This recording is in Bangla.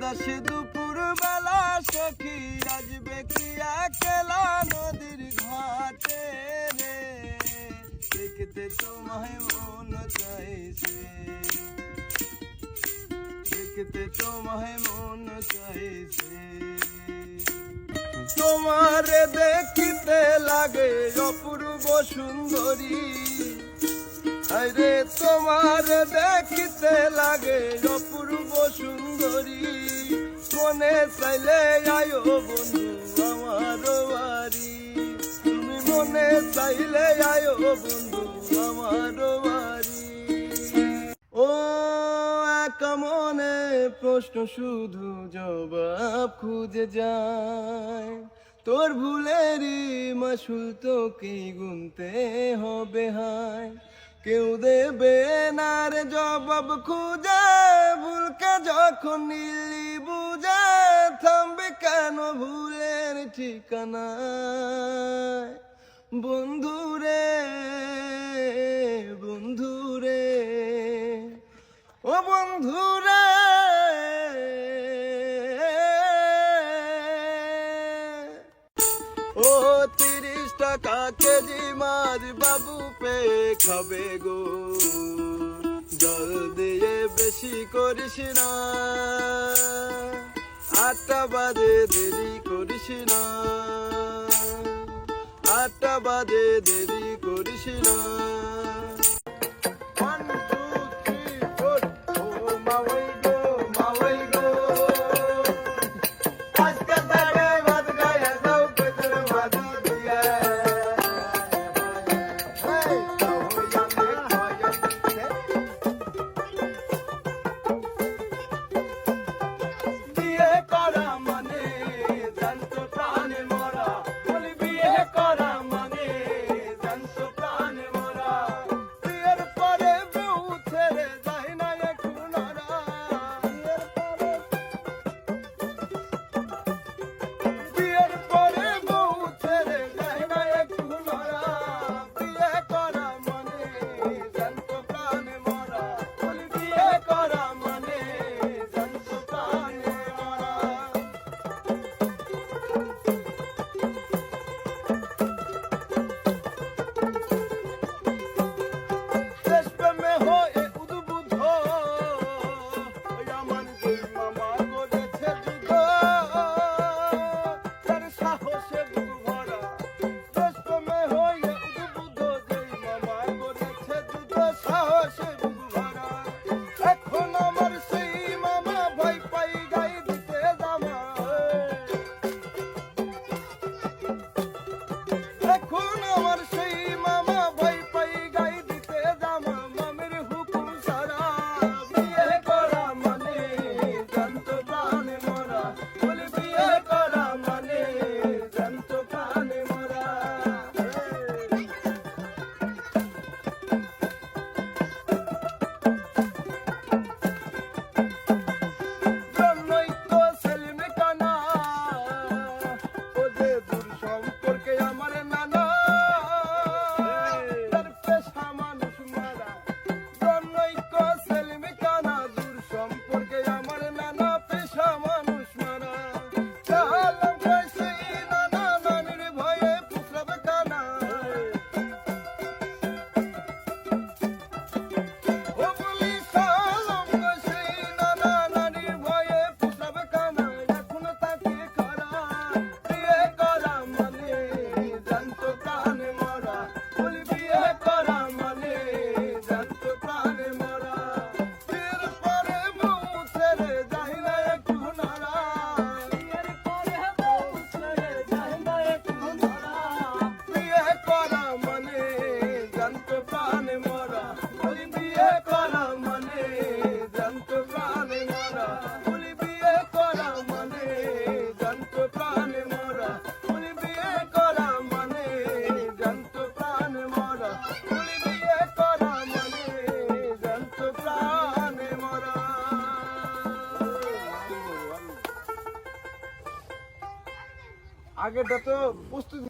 উদাসী দুপুর বেলা সখী আসবে কি একলা নদীর ঘাটে রে, দেখতে তোমায় মন চাইছে, দেখতে তোমায় মন চাইছে। তোমার দেখিতে লাগে অপূর্ব সুন্দরী, আরে তোমার দেখিতে লাগে অপূর্ব সুন্দরী, মনে চাইলে আয়ো বন্ধু আমার বাড়ি, তুমি মনে চাইলে আয়ো বন্ধু আমার বাড়ি। ও একা মনে প্রশ্ন শুধু জবাব খুঁজে যায়, তোর ভুলেরই মাসুল তোকে গুনতে হবে হায়, কেউ দেবে না রে জবাব খুঁজে, ভুলকে যখন নিলি বুঝে, থামবে কেন ভুলের ঠিকানায়। বন্ধুরে বন্ধুরে ও বন্ধুরে, ও 30 টাকা কেজি মাছ বাবু পেয়ে খাবে গো, জল দিয়ে বেশি করিস না, 8টা বাজে দেরি করিস না, 8টা বাজে দেরি করিস না। আগেটা তো প্রস্তুতি